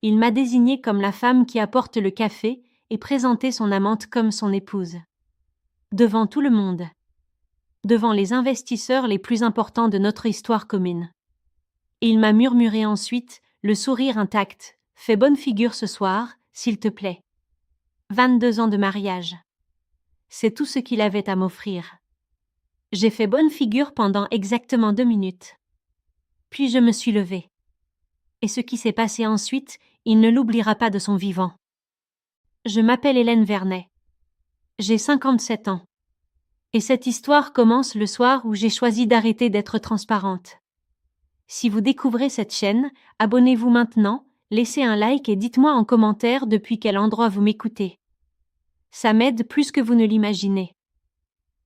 Il m'a désignée comme la femme qui apporte le café et présenté son amante comme son épouse. Devant tout le monde. Devant les investisseurs les plus importants de notre histoire commune. Et il m'a murmuré ensuite, le sourire intact, « Fais bonne figure ce soir, s'il te plaît. » 22 ans de mariage. C'est tout ce qu'il avait à m'offrir. J'ai fait bonne figure pendant exactement 2 minutes. Puis je me suis levée. Et ce qui s'est passé ensuite, il ne l'oubliera pas de son vivant. Je m'appelle Hélène Vernet. J'ai 57 ans. Et cette histoire commence le soir où j'ai choisi d'arrêter d'être transparente. Si vous découvrez cette chaîne, abonnez-vous maintenant, laissez un like et dites-moi en commentaire depuis quel endroit vous m'écoutez. Ça m'aide plus que vous ne l'imaginez.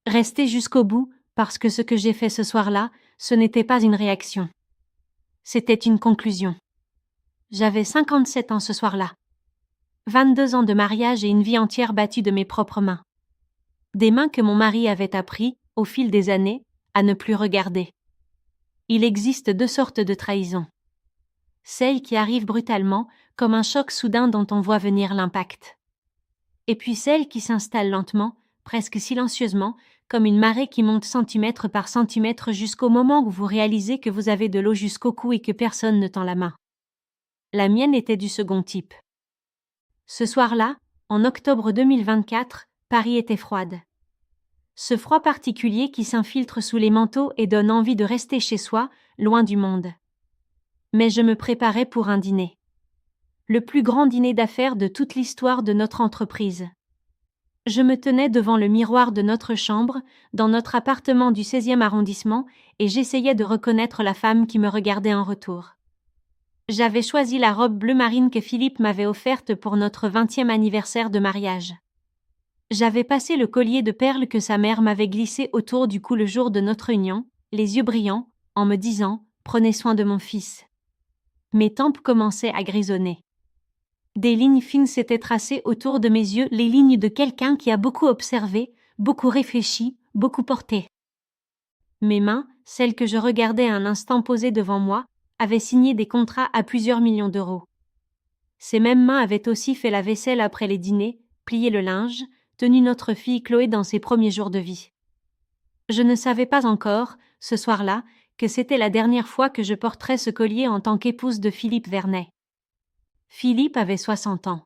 Restez jusqu'au bout, parce que ce que j'ai fait ce soir-là, ce n'était pas une réaction. C'était une conclusion. J'avais 57 ans ce soir-là. 22 ans de mariage et une vie entière battue de mes propres mains. Des mains que mon mari avait appris, au fil des années, à ne plus regarder. Il existe 2 sortes de trahison. Celle qui arrive brutalement, comme un choc soudain dont on voit venir l'impact. Et puis celle qui s'installe lentement, presque silencieusement, comme une marée qui monte centimètre par centimètre jusqu'au moment où vous réalisez que vous avez de l'eau jusqu'au cou et que personne ne tend la main. La mienne était du second type. Ce soir-là, en octobre 2024, Paris était froide. Ce froid particulier qui s'infiltre sous les manteaux et donne envie de rester chez soi, loin du monde. Mais je me préparais pour un dîner. Le plus grand dîner d'affaires de toute l'histoire de notre entreprise. Je me tenais devant le miroir de notre chambre, dans notre appartement du 16e arrondissement, et j'essayais de reconnaître la femme qui me regardait en retour. J'avais choisi la robe bleu marine que Philippe m'avait offerte pour notre 20e anniversaire de mariage. J'avais passé le collier de perles que sa mère m'avait glissé autour du cou le jour de notre union, les yeux brillants, en me disant « Prenez soin de mon fils ». Mes tempes commençaient à grisonner. Des lignes fines s'étaient tracées autour de mes yeux, les lignes de quelqu'un qui a beaucoup observé, beaucoup réfléchi, beaucoup porté. Mes mains, celles que je regardais un instant posées devant moi, avaient signé des contrats à plusieurs millions d'euros. Ces mêmes mains avaient aussi fait la vaisselle après les dîners, plié le linge, tenu notre fille Chloé dans ses premiers jours de vie. Je ne savais pas encore, ce soir-là, que c'était la dernière fois que je porterais ce collier en tant qu'épouse de Philippe Vernet. Philippe avait 60 ans.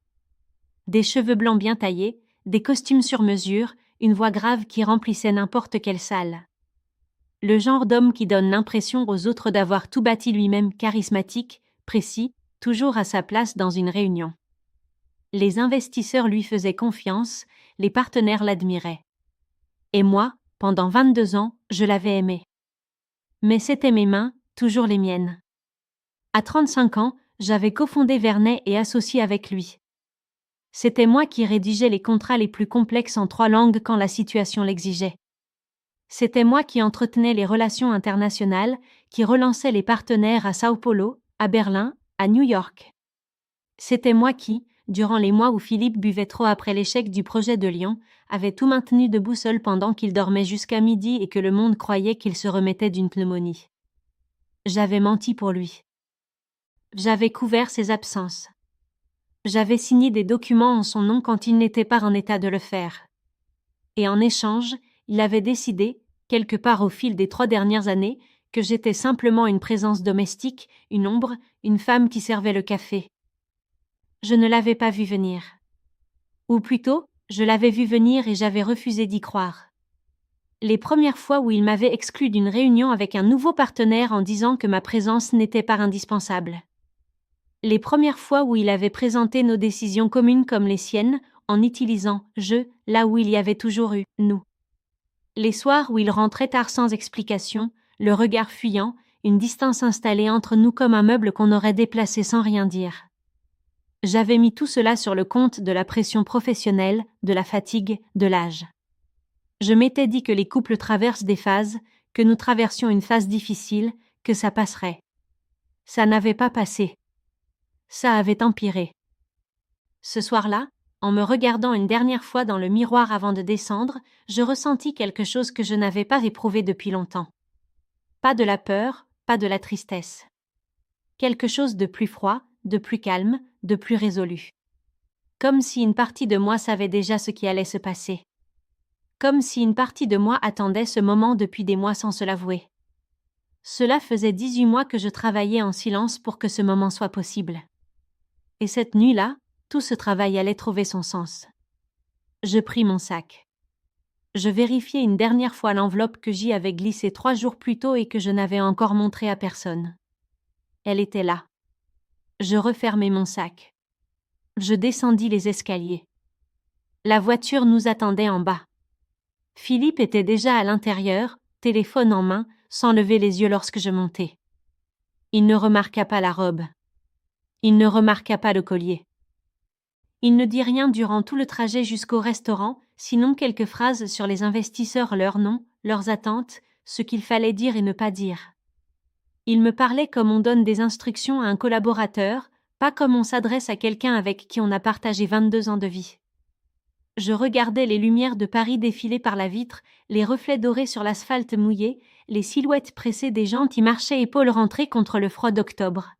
Des cheveux blancs bien taillés, des costumes sur mesure, une voix grave qui remplissait n'importe quelle salle. Le genre d'homme qui donne l'impression aux autres d'avoir tout bâti lui-même, charismatique, précis, toujours à sa place dans une réunion. Les investisseurs lui faisaient confiance, les partenaires l'admiraient. Et moi, pendant 22 ans, je l'avais aimé. Mais c'étaient mes mains, toujours les miennes. À 35 ans, j'avais cofondé Vernet et associé avec lui. C'était moi qui rédigeais les contrats les plus complexes en 3 langues quand la situation l'exigeait. C'était moi qui entretenais les relations internationales, qui relançais les partenaires à Sao Paulo, à Berlin, à New York. C'était moi qui, durant les mois où Philippe buvait trop après l'échec du projet de Lyon, avait tout maintenu debout seul pendant qu'il dormait jusqu'à midi et que le monde croyait qu'il se remettait d'une pneumonie. J'avais menti pour lui. J'avais couvert ses absences. J'avais signé des documents en son nom quand il n'était pas en état de le faire. Et en échange, il avait décidé, quelque part au fil des 3 dernières années, que j'étais simplement une présence domestique, une ombre, une femme qui servait le café. Je ne l'avais pas vu venir. Ou plutôt, je l'avais vu venir et j'avais refusé d'y croire. Les premières fois où il m'avait exclu d'une réunion avec un nouveau partenaire en disant que ma présence n'était pas indispensable. Les premières fois où il avait présenté nos décisions communes comme les siennes, en utilisant « je » là où il y avait toujours eu « nous ». Les soirs où il rentrait tard sans explication, le regard fuyant, une distance installée entre nous comme un meuble qu'on aurait déplacé sans rien dire. J'avais mis tout cela sur le compte de la pression professionnelle, de la fatigue, de l'âge. Je m'étais dit que les couples traversent des phases, que nous traversions une phase difficile, que ça passerait. Ça n'avait pas passé. Ça avait empiré. Ce soir-là, en me regardant une dernière fois dans le miroir avant de descendre, je ressentis quelque chose que je n'avais pas éprouvé depuis longtemps. Pas de la peur, pas de la tristesse. Quelque chose de plus froid, de plus calme, de plus résolu. Comme si une partie de moi savait déjà ce qui allait se passer. Comme si une partie de moi attendait ce moment depuis des mois sans se l'avouer. Cela faisait 18 mois que je travaillais en silence pour que ce moment soit possible. Et cette nuit-là, tout ce travail allait trouver son sens. Je pris mon sac. Je vérifiai une dernière fois l'enveloppe que j'y avais glissée 3 jours plus tôt et que je n'avais encore montrée à personne. Elle était là. Je refermai mon sac. Je descendis les escaliers. La voiture nous attendait en bas. Philippe était déjà à l'intérieur, téléphone en main, sans lever les yeux lorsque je montai. Il ne remarqua pas la robe. Il ne remarqua pas le collier. Il ne dit rien durant tout le trajet jusqu'au restaurant, sinon quelques phrases sur les investisseurs, leurs noms, leurs attentes, ce qu'il fallait dire et ne pas dire. Il me parlait comme on donne des instructions à un collaborateur, pas comme on s'adresse à quelqu'un avec qui on a partagé 22 ans de vie. Je regardais les lumières de Paris défiler par la vitre, les reflets dorés sur l'asphalte mouillé, les silhouettes pressées des gens qui marchaient épaules rentrées contre le froid d'octobre.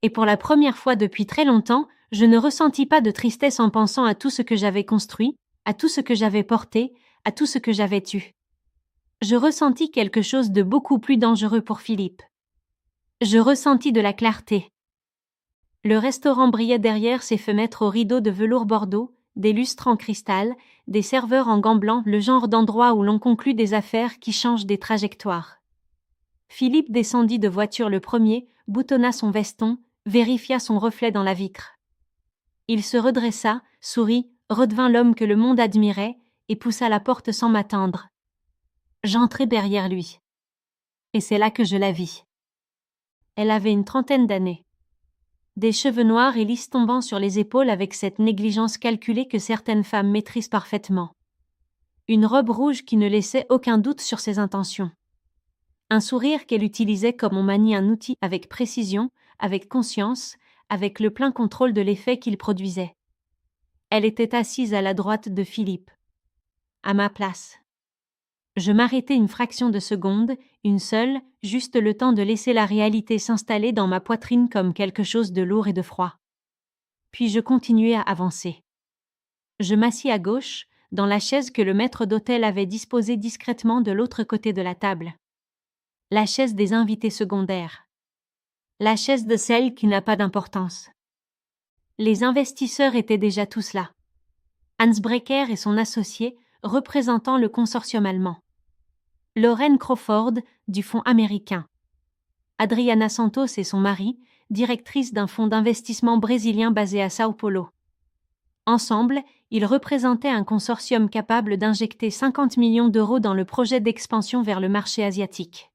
Et pour la première fois depuis très longtemps, je ne ressentis pas de tristesse en pensant à tout ce que j'avais construit, à tout ce que j'avais porté, à tout ce que j'avais eu. Je ressentis quelque chose de beaucoup plus dangereux pour Philippe. Je ressentis de la clarté. Le restaurant brillait derrière ses fenêtres aux rideaux de velours bordeaux, des lustres en cristal, des serveurs en gants blancs, le genre d'endroit où l'on conclut des affaires qui changent des trajectoires. Philippe descendit de voiture le premier, boutonna son veston, vérifia son reflet dans la vitre. Il se redressa, sourit, redevint l'homme que le monde admirait, et poussa la porte sans m'attendre. J'entrai derrière lui. Et c'est là que je la vis. Elle avait une 30aine d'années. Des cheveux noirs et lisses tombant sur les épaules avec cette négligence calculée que certaines femmes maîtrisent parfaitement. Une robe rouge qui ne laissait aucun doute sur ses intentions. Un sourire qu'elle utilisait comme on manie un outil avec précision, avec conscience, avec le plein contrôle de l'effet qu'il produisait. Elle était assise à la droite de Philippe. À ma place. Je m'arrêtai une fraction de seconde, une seule, juste le temps de laisser la réalité s'installer dans ma poitrine comme quelque chose de lourd et de froid. Puis je continuai à avancer. Je m'assis à gauche, dans la chaise que le maître d'hôtel avait disposée discrètement de l'autre côté de la table. La chaise des invités secondaires. La chaise de celle qui n'a pas d'importance. Les investisseurs étaient déjà tous là. Hans Breker et son associé, représentant le consortium allemand. Lorraine Crawford, du fonds américain. Adriana Santos et son mari, directrice d'un fonds d'investissement brésilien basé à Sao Paulo. Ensemble, ils représentaient un consortium capable d'injecter 50 millions d'euros dans le projet d'expansion vers le marché asiatique.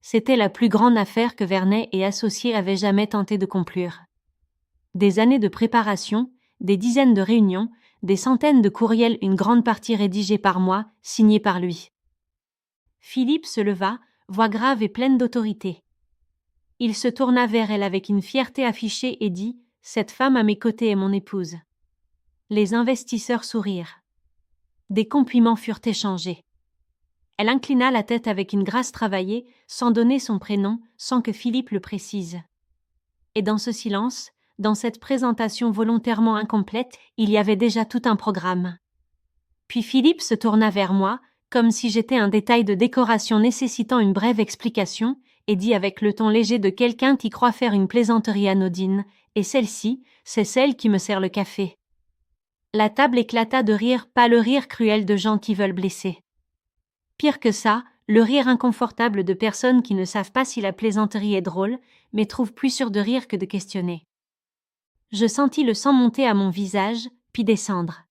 C'était la plus grande affaire que Vernet et associés avaient jamais tenté de conclure. Des années de préparation, des dizaines de réunions, des centaines de courriels, une grande partie rédigée par moi, signée par lui. Philippe se leva, voix grave et pleine d'autorité. Il se tourna vers elle avec une fierté affichée et dit « Cette femme à mes côtés est mon épouse ». Les investisseurs sourirent. Des compliments furent échangés. Elle inclina la tête avec une grâce travaillée, sans donner son prénom, sans que Philippe le précise. Et dans ce silence, dans cette présentation volontairement incomplète, il y avait déjà tout un programme. Puis Philippe se tourna vers moi, comme si j'étais un détail de décoration nécessitant une brève explication, et dit avec le ton léger de quelqu'un qui croit faire une plaisanterie anodine, « Et celle-ci, c'est celle qui me sert le café. » La table éclata de rire, pas le rire cruel de gens qui veulent blesser. Pire que ça, le rire inconfortable de personnes qui ne savent pas si la plaisanterie est drôle, mais trouvent plus sûr de rire que de questionner. Je sentis le sang monter à mon visage, puis descendre.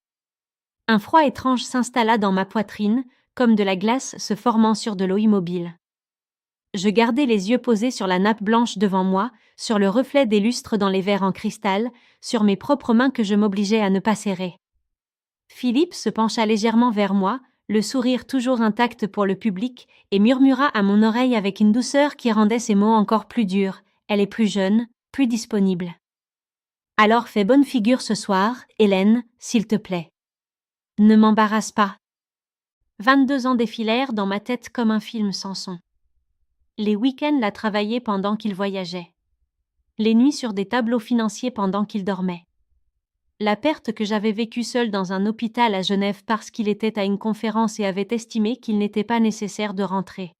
Un froid étrange s'installa dans ma poitrine, comme de la glace se formant sur de l'eau immobile. Je gardai les yeux posés sur la nappe blanche devant moi, sur le reflet des lustres dans les verres en cristal, sur mes propres mains que je m'obligeais à ne pas serrer. Philippe se pencha légèrement vers moi, le sourire toujours intact pour le public, et murmura à mon oreille avec une douceur qui rendait ses mots encore plus durs. Elle est plus jeune, plus disponible. Alors fais bonne figure ce soir, Hélène, s'il te plaît. Ne m'embarrasse pas. 22 ans défilèrent dans ma tête comme un film sans son. Les week-ends la travaillaient pendant qu'il voyageait. Les nuits sur des tableaux financiers pendant qu'il dormait. La perte que j'avais vécue seule dans un hôpital à Genève parce qu'il était à une conférence et avait estimé qu'il n'était pas nécessaire de rentrer.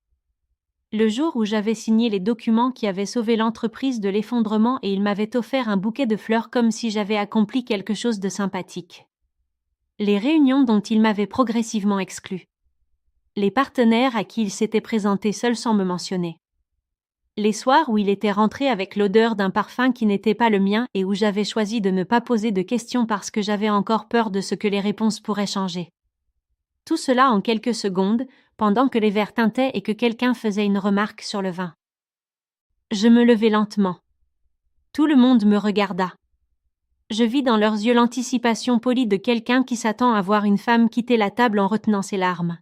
Le jour où j'avais signé les documents qui avaient sauvé l'entreprise de l'effondrement et il m'avait offert un bouquet de fleurs comme si j'avais accompli quelque chose de sympathique. Les réunions dont il m'avait progressivement exclu. Les partenaires à qui il s'était présenté seul sans me mentionner. Les soirs où il était rentré avec l'odeur d'un parfum qui n'était pas le mien et où j'avais choisi de ne pas poser de questions parce que j'avais encore peur de ce que les réponses pourraient changer. Tout cela en quelques secondes, pendant que les verres tintaient et que quelqu'un faisait une remarque sur le vin. Je me levai lentement. Tout le monde me regarda. Je vis dans leurs yeux l'anticipation polie de quelqu'un qui s'attend à voir une femme quitter la table en retenant ses larmes.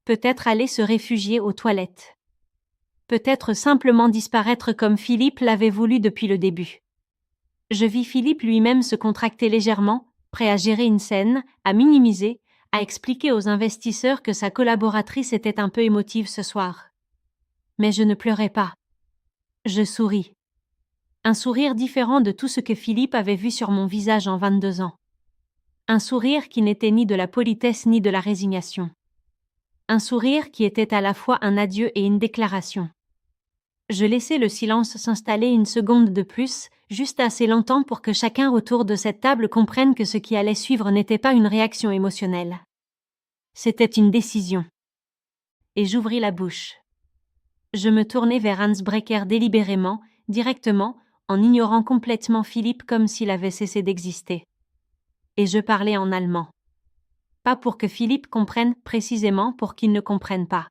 Peut-être aller se réfugier aux toilettes. Peut-être simplement disparaître comme Philippe l'avait voulu depuis le début. Je vis Philippe lui-même se contracter légèrement, prêt à gérer une scène, à minimiser, à expliquer aux investisseurs que sa collaboratrice était un peu émotive ce soir. Mais je ne pleurais pas. Je souris. Un sourire différent de tout ce que Philippe avait vu sur mon visage en 22 ans. Un sourire qui n'était ni de la politesse ni de la résignation. Un sourire qui était à la fois un adieu et une déclaration. Je laissai le silence s'installer une seconde de plus, juste assez longtemps pour que chacun autour de cette table comprenne que ce qui allait suivre n'était pas une réaction émotionnelle. C'était une décision. Et j'ouvris la bouche. Je me tournai vers Hans Brecker délibérément, directement, en ignorant complètement Philippe comme s'il avait cessé d'exister. Et je parlais en allemand. Pas pour que Philippe comprenne précisément pour qu'il ne comprenne pas.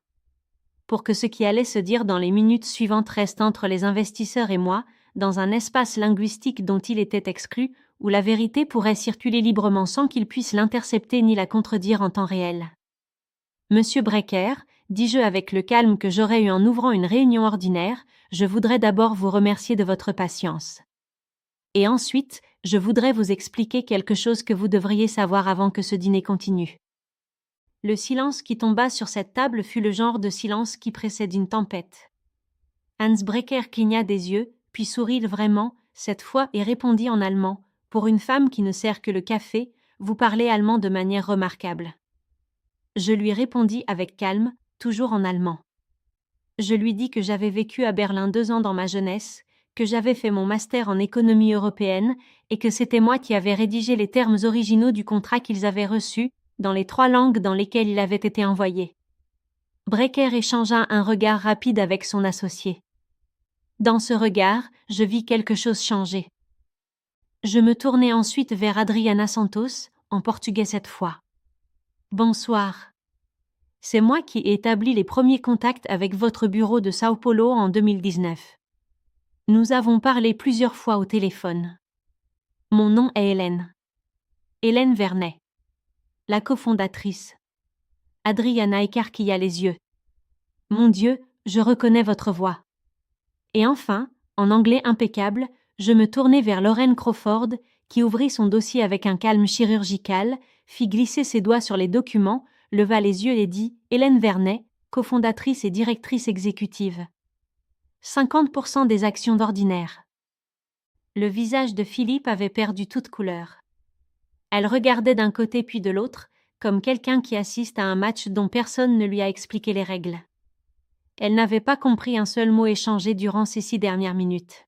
Pour que ce qui allait se dire dans les minutes suivantes reste entre les investisseurs et moi, dans un espace linguistique dont il était exclu, où la vérité pourrait circuler librement sans qu'il puisse l'intercepter ni la contredire en temps réel. Monsieur Brecker, dis-je avec le calme que j'aurais eu en ouvrant une réunion ordinaire, je voudrais d'abord vous remercier de votre patience. Et ensuite, je voudrais vous expliquer quelque chose que vous devriez savoir avant que ce dîner continue. Le silence qui tomba sur cette table fut le genre de silence qui précède une tempête. Hans Brecker cligna des yeux, puis sourit vraiment, cette fois, et répondit en allemand. Pour une femme qui ne sert que le café, vous parlez allemand de manière remarquable. Je lui répondis avec calme, toujours en allemand. Je lui dis que j'avais vécu à Berlin 2 ans dans ma jeunesse, que j'avais fait mon master en économie européenne et que c'était moi qui avais rédigé les termes originaux du contrat qu'ils avaient reçu, dans les 3 langues dans lesquelles il avait été envoyé. Brecker échangea un regard rapide avec son associé. Dans ce regard, je vis quelque chose changer. Je me tournai ensuite vers Adriana Santos, en portugais cette fois. Bonsoir. C'est moi qui ai établi les premiers contacts avec votre bureau de Sao Paulo en 2019. Nous avons parlé plusieurs fois au téléphone. Mon nom est Hélène. Hélène Vernet. La cofondatrice. Adriana écarquilla les yeux. Mon Dieu, je reconnais votre voix. Et enfin, en anglais impeccable, je me tournai vers Lorraine Crawford, qui ouvrit son dossier avec un calme chirurgical, fit glisser ses doigts sur les documents, leva les yeux et dit « Hélène Vernet, cofondatrice et directrice exécutive. 50% des actions d'ordinaire. » Le visage de Philippe avait perdu toute couleur. Elle regardait d'un côté puis de l'autre, comme quelqu'un qui assiste à un match dont personne ne lui a expliqué les règles. Elle n'avait pas compris un seul mot échangé durant ces 6 dernières minutes.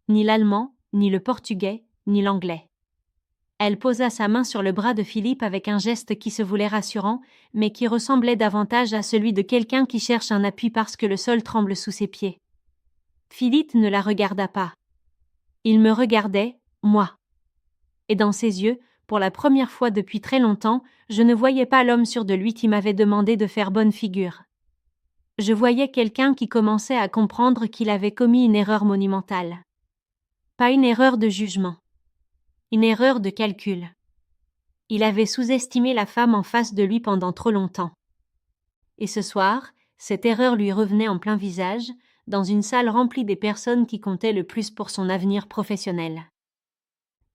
Ni l'allemand, ni le portugais, ni l'anglais. Elle posa sa main sur le bras de Philippe avec un geste qui se voulait rassurant, mais qui ressemblait davantage à celui de quelqu'un qui cherche un appui parce que le sol tremble sous ses pieds. Philippe ne la regarda pas. Il me regardait, moi. Et dans ses yeux, pour la première fois depuis très longtemps, je ne voyais pas l'homme sûr de lui qui m'avait demandé de faire bonne figure. Je voyais quelqu'un qui commençait à comprendre qu'il avait commis une erreur monumentale. Pas une erreur de jugement. Une erreur de calcul. Il avait sous-estimé la femme en face de lui pendant trop longtemps. Et ce soir, cette erreur lui revenait en plein visage, dans une salle remplie des personnes qui comptaient le plus pour son avenir professionnel.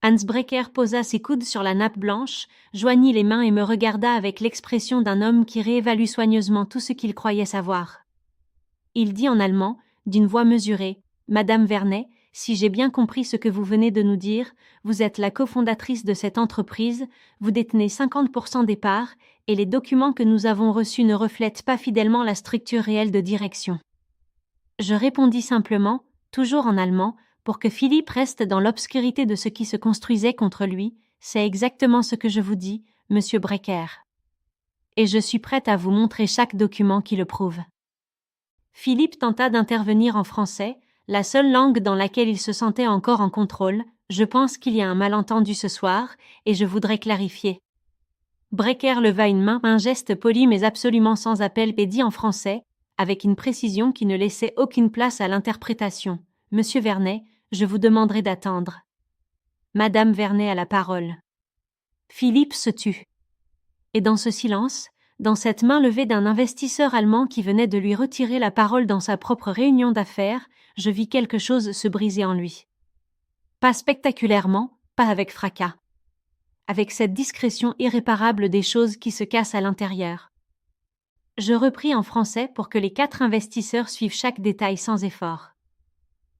Hans Brecker posa ses coudes sur la nappe blanche, joignit les mains et me regarda avec l'expression d'un homme qui réévalue soigneusement tout ce qu'il croyait savoir. Il dit en allemand, d'une voix mesurée, « Madame Vernet, si j'ai bien compris ce que vous venez de nous dire, vous êtes la cofondatrice de cette entreprise, vous détenez 50% des parts, et les documents que nous avons reçus ne reflètent pas fidèlement la structure réelle de direction. Je répondis simplement, toujours en allemand, pour que Philippe reste dans l'obscurité de ce qui se construisait contre lui. C'est exactement ce que je vous dis, monsieur Brecker. Et je suis prête à vous montrer chaque document qui le prouve. Philippe tenta d'intervenir en français, la seule langue dans laquelle il se sentait encore en contrôle. Je pense qu'il y a un malentendu ce soir, et je voudrais clarifier. Brecker leva une main, un geste poli mais absolument sans appel, et dit en français, avec une précision qui ne laissait aucune place à l'interprétation. Monsieur Vernet, je vous demanderai d'attendre. Madame Vernet a la parole. Philippe se tut. Et dans ce silence, dans cette main levée d'un investisseur allemand qui venait de lui retirer la parole dans sa propre réunion d'affaires, je vis quelque chose se briser en lui. Pas spectaculairement, pas avec fracas. Avec cette discrétion irréparable des choses qui se cassent à l'intérieur. Je repris en français pour que les 4 investisseurs suivent chaque détail sans effort.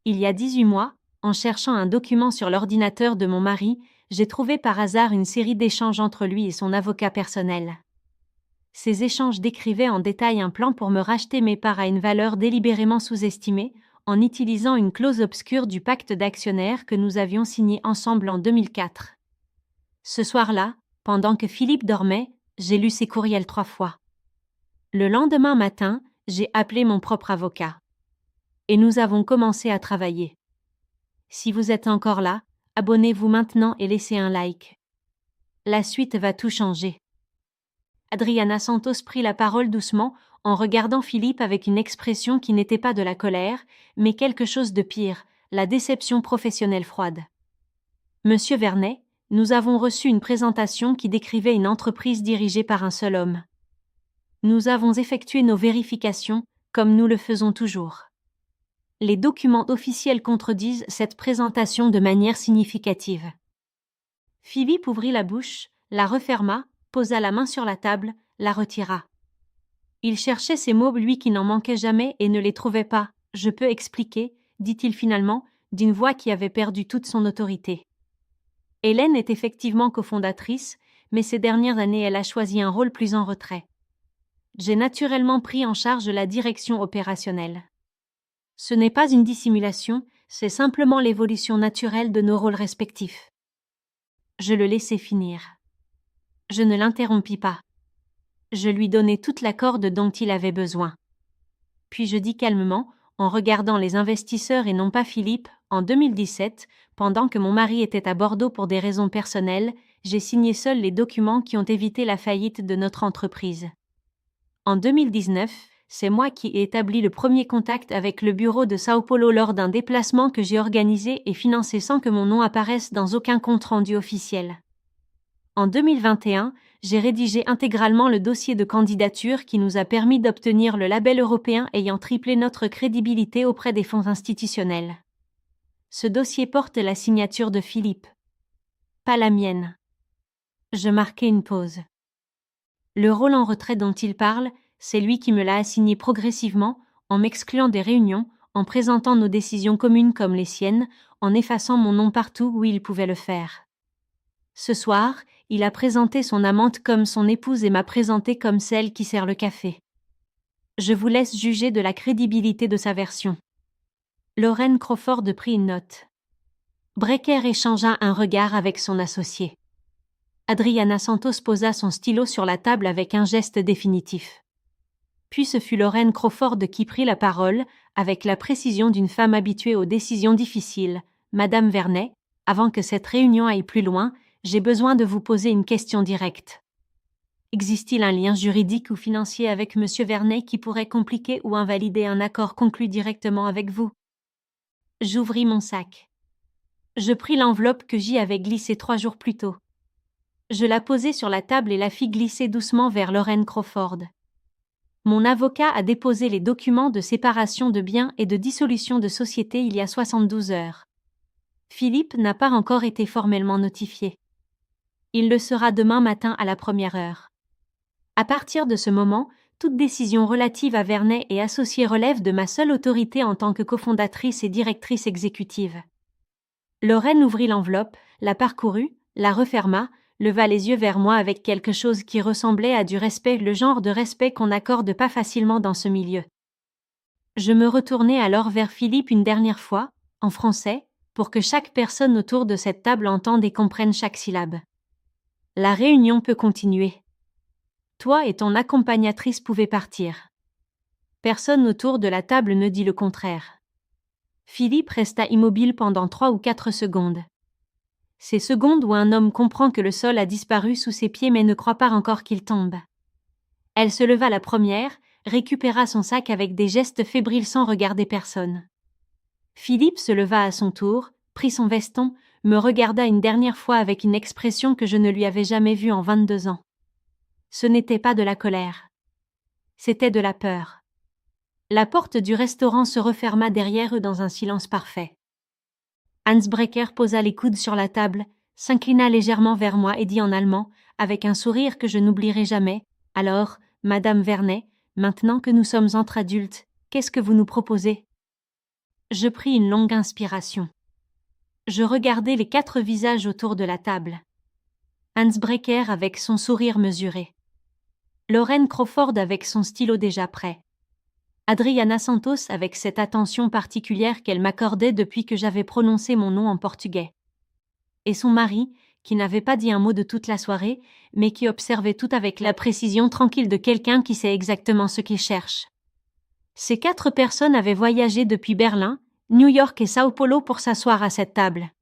Il y a 18 mois, en cherchant un document sur l'ordinateur de mon mari, j'ai trouvé par hasard une série d'échanges entre lui et son avocat personnel. Ces échanges décrivaient en détail un plan pour me racheter mes parts à une valeur délibérément sous-estimée, en utilisant une clause obscure du pacte d'actionnaires que nous avions signé ensemble en 2004. Ce soir-là, pendant que Philippe dormait, j'ai lu ces courriels 3 fois. Le lendemain matin, j'ai appelé mon propre avocat. Et nous avons commencé à travailler. Si vous êtes encore là, abonnez-vous maintenant et laissez un like. La suite va tout changer. Adriana Santos prit la parole doucement, en regardant Philippe avec une expression qui n'était pas de la colère, mais quelque chose de pire, la déception professionnelle froide. Monsieur Vernet, nous avons reçu une présentation qui décrivait une entreprise dirigée par un seul homme. Nous avons effectué nos vérifications, comme nous le faisons toujours. Les documents officiels contredisent cette présentation de manière significative. Philippe ouvrit la bouche, la referma, posa la main sur la table, la retira. Il cherchait ces mots, lui qui n'en manquait jamais et ne les trouvait pas. « Je peux expliquer », dit-il finalement, d'une voix qui avait perdu toute son autorité. Hélène est effectivement cofondatrice, mais ces dernières années elle a choisi un rôle plus en retrait. J'ai naturellement pris en charge la direction opérationnelle. Ce n'est pas une dissimulation, c'est simplement l'évolution naturelle de nos rôles respectifs. Je le laissai finir. Je ne l'interrompis pas. Je lui donnai toute la corde dont il avait besoin. Puis je dis calmement, en regardant les investisseurs et non pas Philippe, en 2017, pendant que mon mari était à Bordeaux pour des raisons personnelles, j'ai signé seul les documents qui ont évité la faillite de notre entreprise. En 2019, c'est moi qui ai établi le premier contact avec le bureau de Sao Paulo lors d'un déplacement que j'ai organisé et financé sans que mon nom apparaisse dans aucun compte-rendu officiel. En 2021, j'ai rédigé intégralement le dossier de candidature qui nous a permis d'obtenir le label européen ayant triplé notre crédibilité auprès des fonds institutionnels. Ce dossier porte la signature de Philippe. Pas la mienne. Je marquai une pause. Le rôle en retrait dont il parle, c'est lui qui me l'a assigné progressivement, en m'excluant des réunions, en présentant nos décisions communes comme les siennes, en effaçant mon nom partout où il pouvait le faire. Ce soir, il a présenté son amante comme son épouse et m'a présentée comme celle qui sert le café. Je vous laisse juger de la crédibilité de sa version. Lorraine Crawford prit une note. Brecker échangea un regard avec son associé. Adriana Santos posa son stylo sur la table avec un geste définitif. Puis ce fut Lorraine Crawford qui prit la parole, avec la précision d'une femme habituée aux décisions difficiles. « Madame Vernet, avant que cette réunion aille plus loin, j'ai besoin de vous poser une question directe. Existe-t-il un lien juridique ou financier avec Monsieur Vernet qui pourrait compliquer ou invalider un accord conclu directement avec vous ?» J'ouvris mon sac. Je pris l'enveloppe que j'y avais glissée 3 jours plus tôt. Je la posai sur la table et la fis glisser doucement vers Lorraine Crawford. Mon avocat a déposé les documents de séparation de biens et de dissolution de société il y a 72 heures. Philippe n'a pas encore été formellement notifié. Il le sera demain matin à la 1re heure. À partir de ce moment, Toute décision relative à Vernet et associés relève de ma seule autorité en tant que cofondatrice et directrice exécutive. Lorraine ouvrit l'enveloppe, la parcourut, la referma, leva les yeux vers moi avec quelque chose qui ressemblait à du respect, le genre de respect qu'on n'accorde pas facilement dans ce milieu. Je me retournai alors vers Philippe une dernière fois, en français, pour que chaque personne autour de cette table entende et comprenne chaque syllabe. La réunion peut continuer. Toi et ton accompagnatrice pouvez partir. Personne autour de la table ne dit le contraire. Philippe resta immobile pendant 3 ou 4 secondes. Ces secondes où un homme comprend que le sol a disparu sous ses pieds mais ne croit pas encore qu'il tombe. Elle se leva la première, récupéra son sac avec des gestes fébriles sans regarder personne. Philippe se leva à son tour, prit son veston, me regarda une dernière fois avec une expression que je ne lui avais jamais vue en 22 ans. Ce n'était pas de la colère. C'était de la peur. La porte du restaurant se referma derrière eux dans un silence parfait. Hans Brecker posa les coudes sur la table, s'inclina légèrement vers moi et dit en allemand, avec un sourire que je n'oublierai jamais, « Alors, Madame Vernet, maintenant que nous sommes entre adultes, qu'est-ce que vous nous proposez ?» Je pris une longue inspiration. Je regardai les 4 visages autour de la table. Hans Brecker avec son sourire mesuré. Lorraine Crawford avec son stylo déjà prêt. Adriana Santos avec cette attention particulière qu'elle m'accordait depuis que j'avais prononcé mon nom en portugais. Et son mari, qui n'avait pas dit un mot de toute la soirée, mais qui observait tout avec la précision tranquille de quelqu'un qui sait exactement ce qu'il cherche. Ces 4 personnes avaient voyagé depuis Berlin, New York et Sao Paulo pour s'asseoir à cette table.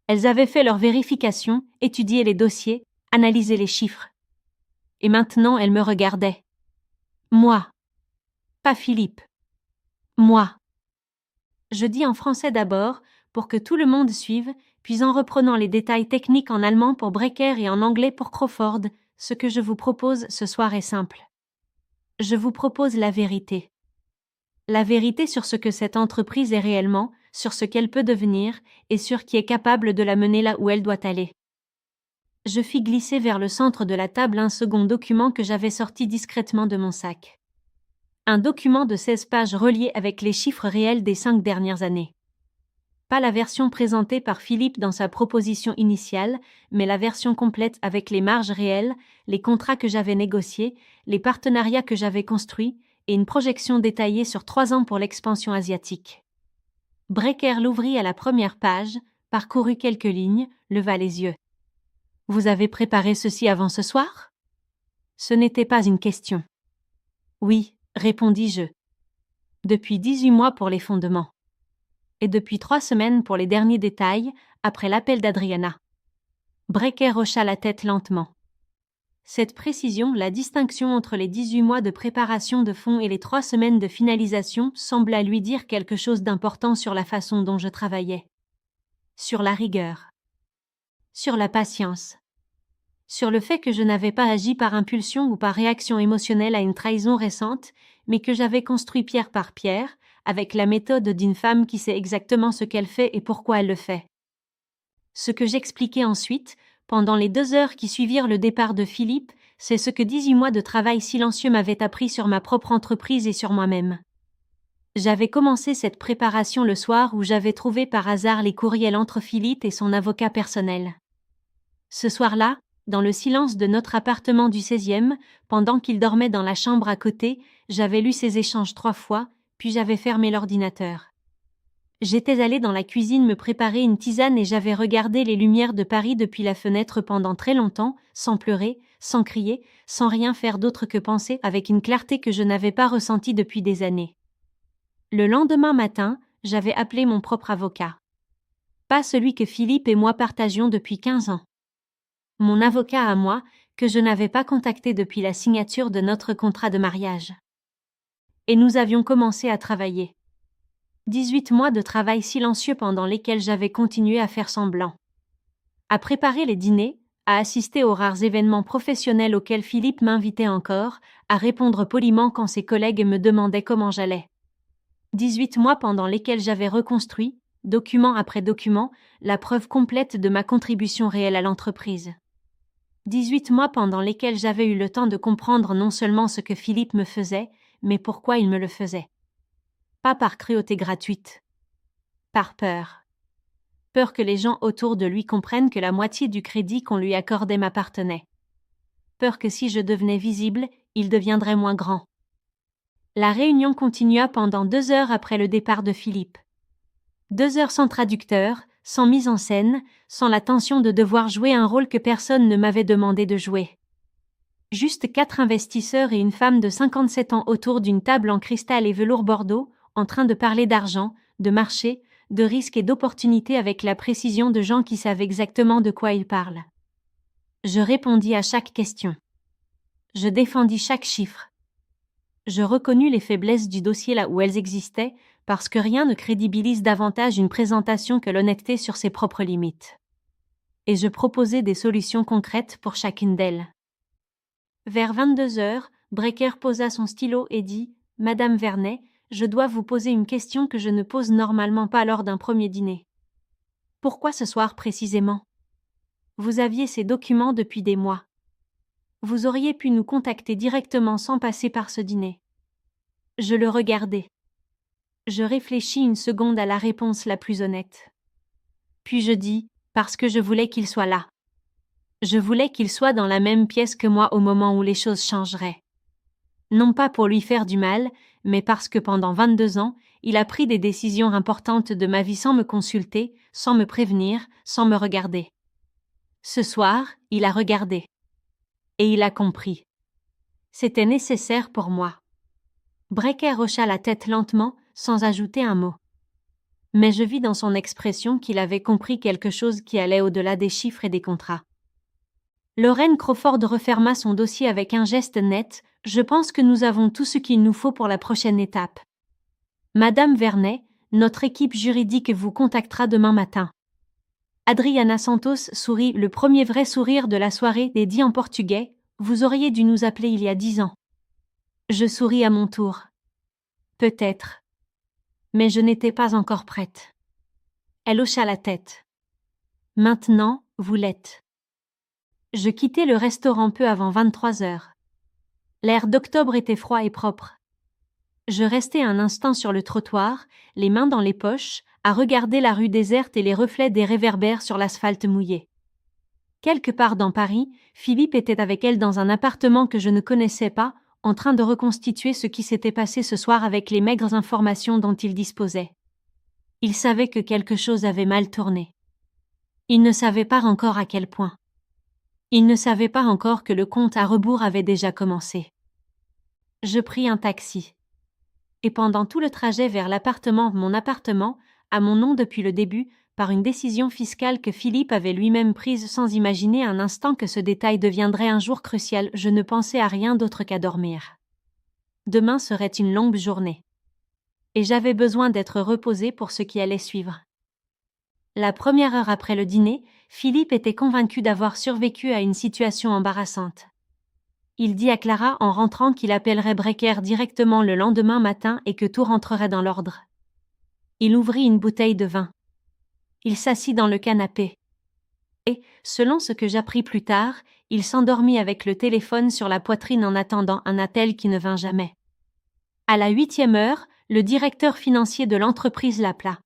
Elles avaient fait leur vérification, étudié les dossiers, analysé les chiffres. Et maintenant elles me regardaient. Moi. Pas Philippe. Moi. Je dis en français d'abord, pour que tout le monde suive, puis en reprenant les détails techniques en allemand pour Brecker et en anglais pour Crawford, ce que je vous propose ce soir est simple. Je vous propose la vérité. La vérité sur ce que cette entreprise est réellement, sur ce qu'elle peut devenir, et sur qui est capable de la mener là où elle doit aller. Je fis glisser vers le centre de la table un second document que j'avais sorti discrètement de mon sac. Un document de 16 pages relié avec les chiffres réels des 5 dernières années. Pas la version présentée par Philippe dans sa proposition initiale, mais la version complète avec les marges réelles, les contrats que j'avais négociés, les partenariats que j'avais construits, et une projection détaillée sur 3 ans pour l'expansion asiatique. Brecker l'ouvrit à la première page, parcourut quelques lignes, leva les yeux. « Vous avez préparé ceci avant ce soir ?» Ce n'était pas une question. « Oui, » répondis-je. « Depuis 18 mois pour les fondements. Et depuis 3 semaines pour les derniers détails, après l'appel d'Adriana. » Brecker hocha la tête lentement. Cette précision, la distinction entre les 18 mois de préparation de fonds et les 3 semaines de finalisation sembla lui dire quelque chose d'important sur la façon dont je travaillais. Sur la rigueur. Sur la patience. Sur le fait que je n'avais pas agi par impulsion ou par réaction émotionnelle à une trahison récente, mais que j'avais construit pierre par pierre, avec la méthode d'une femme qui sait exactement ce qu'elle fait et pourquoi elle le fait. Ce que j'expliquai ensuite, pendant les 2 heures qui suivirent le départ de Philippe, c'est ce que 18 mois de travail silencieux m'avaient appris sur ma propre entreprise et sur moi-même. J'avais commencé cette préparation le soir où j'avais trouvé par hasard les courriels entre Philippe et son avocat personnel. Ce soir-là, dans le silence de notre appartement du 16e, pendant qu'il dormait dans la chambre à côté, j'avais lu ces échanges 3 fois, puis j'avais fermé l'ordinateur. J'étais allée dans la cuisine me préparer une tisane et j'avais regardé les lumières de Paris depuis la fenêtre pendant très longtemps, sans pleurer, sans crier, sans rien faire d'autre que penser avec une clarté que je n'avais pas ressentie depuis des années. Le lendemain matin, j'avais appelé mon propre avocat. Pas celui que Philippe et moi partagions depuis 15 ans. Mon avocat à moi, que je n'avais pas contacté depuis la signature de notre contrat de mariage. Et nous avions commencé à travailler. 18 mois de travail silencieux pendant lesquels j'avais continué à faire semblant. À préparer les dîners, à assister aux rares événements professionnels auxquels Philippe m'invitait encore, à répondre poliment quand ses collègues me demandaient comment j'allais. 18 mois pendant lesquels j'avais reconstruit, document après document, la preuve complète de ma contribution réelle à l'entreprise. 18 mois pendant lesquels j'avais eu le temps de comprendre non seulement ce que Philippe me faisait, mais pourquoi il me le faisait. Pas par cruauté gratuite. Par peur. Peur que les gens autour de lui comprennent que la moitié du crédit qu'on lui accordait m'appartenait. Peur que si je devenais visible, il deviendrait moins grand. La réunion continua pendant 2 heures après le départ de Philippe. 2 heures sans traducteur, sans mise en scène, sans la tension de devoir jouer un rôle que personne ne m'avait demandé de jouer. Juste 4 investisseurs et une femme de 57 ans autour d'une table en cristal et velours bordeaux, en train de parler d'argent, de marché, de risques et d'opportunités avec la précision de gens qui savent exactement de quoi ils parlent. Je répondis à chaque question. Je défendis chaque chiffre. Je reconnus les faiblesses du dossier là où elles existaient, parce que rien ne crédibilise davantage une présentation que l'honnêteté sur ses propres limites. Et je proposai des solutions concrètes pour chacune d'elles. Vers 22 heures, Brecker posa son stylo et dit « Madame Vernet, je dois vous poser une question que je ne pose normalement pas lors d'un premier dîner. Pourquoi ce soir précisément? Vous aviez ces documents depuis des mois. Vous auriez pu nous contacter directement sans passer par ce dîner. » Je le regardai. Je réfléchis une seconde à la réponse la plus honnête. Puis je dis « Parce que je voulais qu'il soit là. Je voulais qu'il soit dans la même pièce que moi au moment où les choses changeraient. Non pas pour lui faire du mal, mais parce que pendant 22 ans, il a pris des décisions importantes de ma vie sans me consulter, sans me prévenir, sans me regarder. Ce soir, il a regardé. Et il a compris. C'était nécessaire pour moi. Brecker hocha la tête lentement, sans ajouter un mot. Mais je vis dans son expression qu'il avait compris quelque chose qui allait au-delà des chiffres et des contrats. Lorraine Crawford referma son dossier avec un geste net. « Je pense que nous avons tout ce qu'il nous faut pour la prochaine étape. Madame Vernet, notre équipe juridique vous contactera demain matin. » Adriana Santos sourit, le premier vrai sourire de la soirée, et dit en portugais « Vous auriez dû nous appeler il y a 10 ans. » Je souris à mon tour. Peut-être. Mais je n'étais pas encore prête. Elle hocha la tête. Maintenant, vous l'êtes. Je quittai le restaurant peu avant 23 heures. L'air d'octobre était froid et propre. Je restai un instant sur le trottoir, les mains dans les poches, à regarder la rue déserte et les reflets des réverbères sur l'asphalte mouillé. Quelque part dans Paris, Philippe était avec elle dans un appartement que je ne connaissais pas, en train de reconstituer ce qui s'était passé ce soir avec les maigres informations dont il disposait. Il savait que quelque chose avait mal tourné. Il ne savait pas encore à quel point. Il ne savait pas encore que le compte à rebours avait déjà commencé. Je pris un taxi. Et pendant tout le trajet vers mon appartement, à mon nom depuis le début, par une décision fiscale que Philippe avait lui-même prise sans imaginer un instant que ce détail deviendrait un jour crucial, je ne pensais à rien d'autre qu'à dormir. Demain serait une longue journée. Et j'avais besoin d'être reposée pour ce qui allait suivre. La première heure après le dîner, Philippe était convaincu d'avoir survécu à une situation embarrassante. Il dit à Clara en rentrant qu'il appellerait Brecker directement le lendemain matin et que tout rentrerait dans l'ordre. Il ouvrit une bouteille de vin. Il s'assit dans le canapé. Et, selon ce que j'appris plus tard, il s'endormit avec le téléphone sur la poitrine en attendant un appel qui ne vint jamais. À la 8e heure, le directeur financier de l'entreprise l'appela.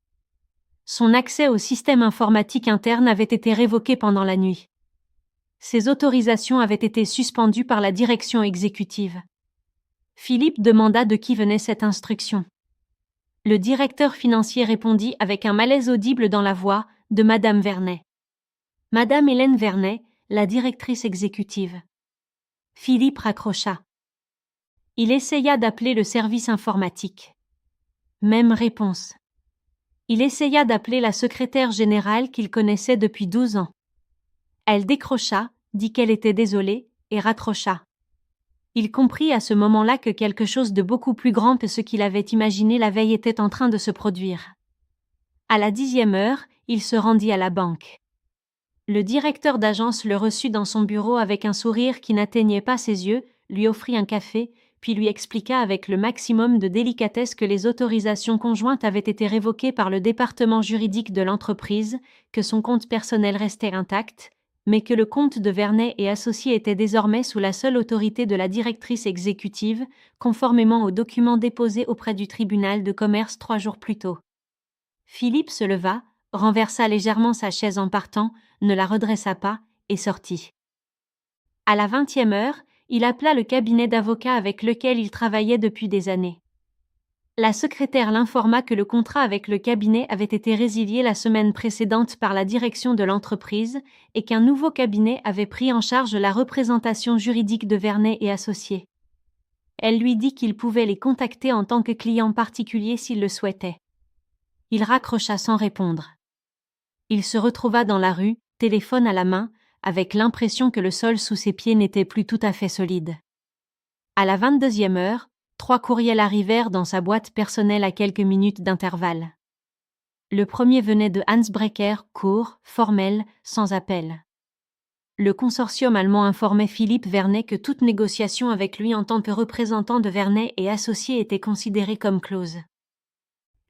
Son accès au système informatique interne avait été révoqué pendant la nuit. Ses autorisations avaient été suspendues par la direction exécutive. Philippe demanda de qui venait cette instruction. Le directeur financier répondit avec un malaise audible dans la voix de Madame Vernet. Madame Hélène Vernet, la directrice exécutive. Philippe raccrocha. Il essaya d'appeler le service informatique. Même réponse. Il essaya d'appeler la secrétaire générale qu'il connaissait depuis 12 ans. Elle décrocha, dit qu'elle était désolée, et raccrocha. Il comprit à ce moment-là que quelque chose de beaucoup plus grand que ce qu'il avait imaginé la veille était en train de se produire. À la 10e heure, il se rendit à la banque. Le directeur d'agence le reçut dans son bureau avec un sourire qui n'atteignait pas ses yeux, lui offrit un café, puis lui expliqua avec le maximum de délicatesse que les autorisations conjointes avaient été révoquées par le département juridique de l'entreprise, que son compte personnel restait intact, mais que le comte de Vernet et associés était désormais sous la seule autorité de la directrice exécutive, conformément aux documents déposés auprès du tribunal de commerce 3 jours plus tôt. Philippe se leva, renversa légèrement sa chaise en partant, ne la redressa pas, et sortit. À la 20e heure, il appela le cabinet d'avocats avec lequel il travaillait depuis des années. La secrétaire l'informa que le contrat avec le cabinet avait été résilié la semaine précédente par la direction de l'entreprise et qu'un nouveau cabinet avait pris en charge la représentation juridique de Vernet et associés. Elle lui dit qu'il pouvait les contacter en tant que client particulier s'il le souhaitait. Il raccrocha sans répondre. Il se retrouva dans la rue, téléphone à la main, avec l'impression que le sol sous ses pieds n'était plus tout à fait solide. À la 22e heure, 3 courriels arrivèrent dans sa boîte personnelle à quelques minutes d'intervalle. Le premier venait de Hans Brecker, court, formel, sans appel. Le consortium allemand informait Philippe Vernet que toute négociation avec lui en tant que représentant de Vernet et associés était considérée comme close.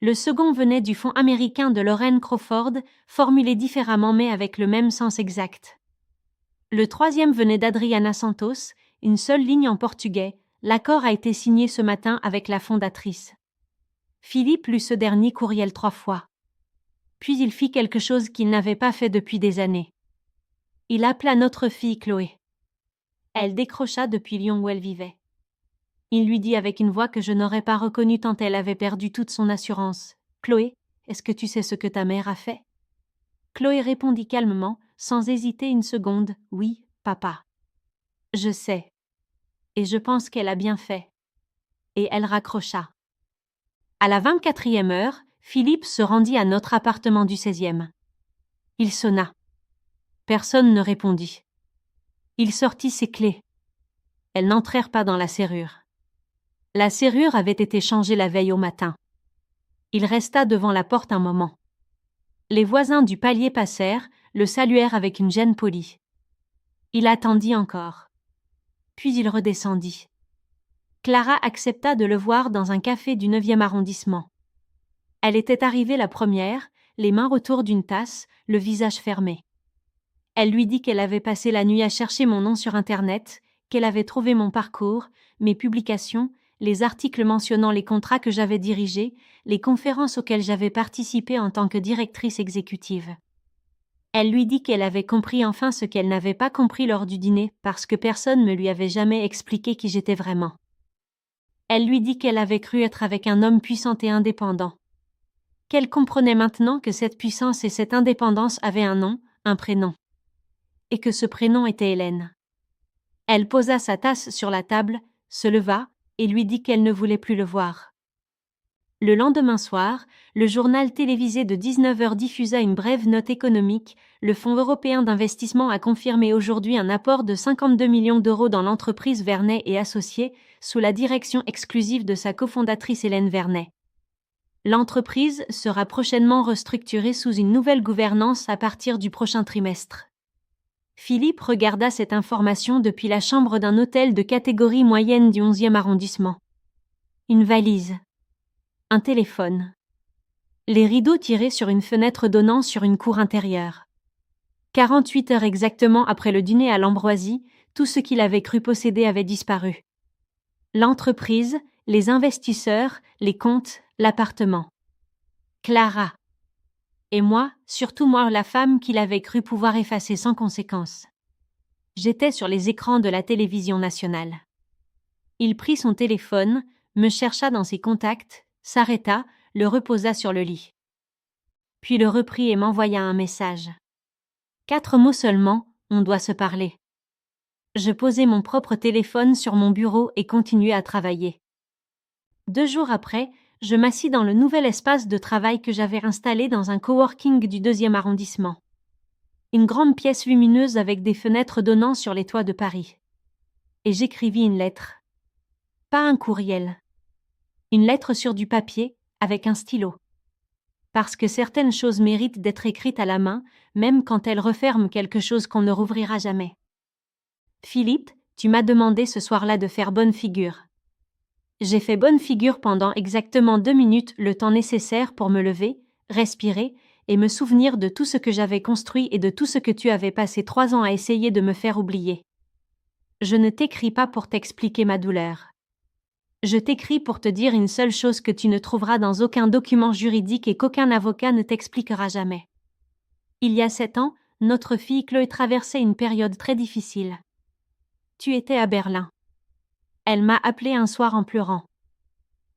Le second venait du fonds américain de Lorraine Crawford, formulé différemment mais avec le même sens exact. Le troisième venait d'Adriana Santos, une seule ligne en portugais. L'accord a été signé ce matin avec la fondatrice. Philippe lut ce dernier courriel 3 fois. Puis il fit quelque chose qu'il n'avait pas fait depuis des années. Il appela notre fille Chloé. Elle décrocha depuis Lyon où elle vivait. Il lui dit avec une voix que je n'aurais pas reconnue tant elle avait perdu toute son assurance. « Chloé, est-ce que tu sais ce que ta mère a fait ?» Chloé répondit calmement, sans hésiter une seconde. « Oui, papa. »« Je sais. Et je pense qu'elle a bien fait. » Et elle raccrocha. À la 24e heure, Philippe se rendit à notre appartement du 16e. Il sonna. Personne ne répondit. Il sortit ses clés. Elles n'entrèrent pas dans la serrure. La serrure avait été changée la veille au matin. Il resta devant la porte un moment. Les voisins du palier passèrent, le saluèrent avec une gêne polie. Il attendit encore. Puis il redescendit. Clara accepta de le voir dans un café du 9e arrondissement. Elle était arrivée la première, les mains autour d'une tasse, le visage fermé. Elle lui dit qu'elle avait passé la nuit à chercher mon nom sur Internet, qu'elle avait trouvé mon parcours, mes publications, les articles mentionnant les contrats que j'avais dirigés, les conférences auxquelles j'avais participé en tant que directrice exécutive. Elle lui dit qu'elle avait compris enfin ce qu'elle n'avait pas compris lors du dîner parce que personne ne lui avait jamais expliqué qui j'étais vraiment. Elle lui dit qu'elle avait cru être avec un homme puissant et indépendant. Qu'elle comprenait maintenant que cette puissance et cette indépendance avaient un nom, un prénom. Et que ce prénom était Hélène. Elle posa sa tasse sur la table, se leva et lui dit qu'elle ne voulait plus le voir. Le lendemain soir, le journal télévisé de 19h diffusa une brève note économique. Le Fonds européen d'investissement a confirmé aujourd'hui un apport de 52 millions d'euros dans l'entreprise Vernet et associés, sous la direction exclusive de sa cofondatrice Hélène Vernet. L'entreprise sera prochainement restructurée sous une nouvelle gouvernance à partir du prochain trimestre. Philippe regarda cette information depuis la chambre d'un hôtel de catégorie moyenne du 11e arrondissement. Une valise. Un téléphone. Les rideaux tirés sur une fenêtre donnant sur une cour intérieure. 48 heures exactement après le dîner à l'Ambroisie, tout ce qu'il avait cru posséder avait disparu. L'entreprise, les investisseurs, les comptes, l'appartement. Clara. Et moi, surtout moi la femme qu'il avait cru pouvoir effacer sans conséquence. J'étais sur les écrans de la télévision nationale. Il prit son téléphone, me chercha dans ses contacts, s'arrêta, le reposa sur le lit. Puis le reprit et m'envoya un message. 4 mots seulement, on doit se parler. Je posai mon propre téléphone sur mon bureau et continuai à travailler. 2 jours après, je m'assis dans le nouvel espace de travail que j'avais installé dans un coworking du 2e arrondissement. Une grande pièce lumineuse avec des fenêtres donnant sur les toits de Paris. Et j'écrivis une lettre. Pas un courriel. Une lettre sur du papier, avec un stylo. Parce que certaines choses méritent d'être écrites à la main, même quand elles referment quelque chose qu'on ne rouvrira jamais. Philippe, tu m'as demandé ce soir-là de faire bonne figure. J'ai fait bonne figure pendant exactement 2 minutes, le temps nécessaire pour me lever, respirer et me souvenir de tout ce que j'avais construit et de tout ce que tu avais passé 3 ans à essayer de me faire oublier. Je ne t'écris pas pour t'expliquer ma douleur. Je t'écris pour te dire une seule chose que tu ne trouveras dans aucun document juridique et qu'aucun avocat ne t'expliquera jamais. Il y a 7 ans, notre fille Chloé traversait une période très difficile. Tu étais à Berlin. Elle m'a appelé un soir en pleurant.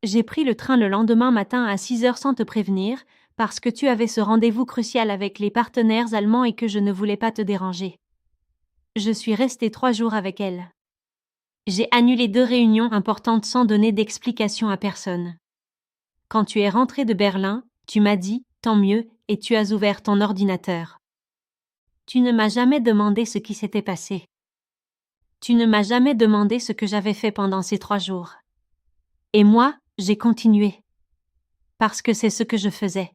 J'ai pris le train le lendemain matin à 6 heures sans te prévenir, parce que tu avais ce rendez-vous crucial avec les partenaires allemands et que je ne voulais pas te déranger. Je suis restée 3 jours avec elle. J'ai annulé 2 réunions importantes sans donner d'explication à personne. Quand tu es rentré de Berlin, tu m'as dit « tant mieux » et tu as ouvert ton ordinateur. Tu ne m'as jamais demandé ce qui s'était passé. Tu ne m'as jamais demandé ce que j'avais fait pendant ces 3 jours. Et moi, j'ai continué. Parce que c'est ce que je faisais.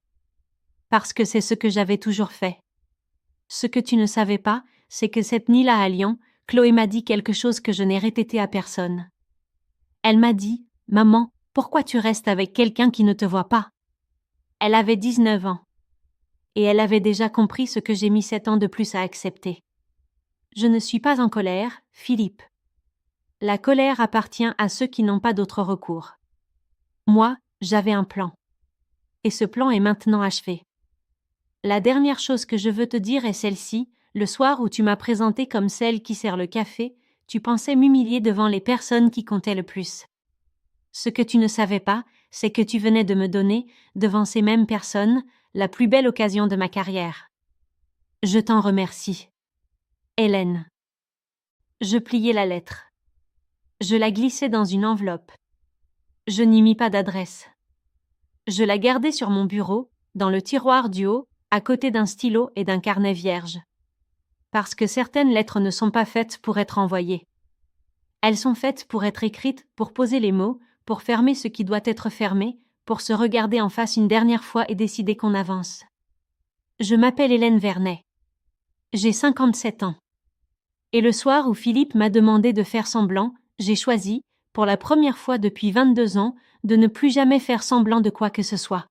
Parce que c'est ce que j'avais toujours fait. Ce que tu ne savais pas, c'est que cette nuit-là à Lyon, Chloé m'a dit quelque chose que je n'ai répété à personne. Elle m'a dit « Maman, pourquoi tu restes avec quelqu'un qui ne te voit pas ?» Elle avait 19 ans. Et elle avait déjà compris ce que j'ai mis 7 ans de plus à accepter. Je ne suis pas en colère, Philippe. La colère appartient à ceux qui n'ont pas d'autre recours. Moi, j'avais un plan. Et ce plan est maintenant achevé. La dernière chose que je veux te dire est celle-ci. Le soir où tu m'as présentée comme celle qui sert le café, tu pensais m'humilier devant les personnes qui comptaient le plus. Ce que tu ne savais pas, c'est que tu venais de me donner, devant ces mêmes personnes, la plus belle occasion de ma carrière. Je t'en remercie. Hélène. Je pliai la lettre. Je la glissai dans une enveloppe. Je n'y mis pas d'adresse. Je la gardai sur mon bureau, dans le tiroir du haut, à côté d'un stylo et d'un carnet vierge. Parce que certaines lettres ne sont pas faites pour être envoyées. Elles sont faites pour être écrites, pour poser les mots, pour fermer ce qui doit être fermé, pour se regarder en face une dernière fois et décider qu'on avance. Je m'appelle Hélène Vernet. J'ai 57 ans. Et le soir où Philippe m'a demandé de faire semblant, j'ai choisi, pour la première fois depuis 22 ans, de ne plus jamais faire semblant de quoi que ce soit.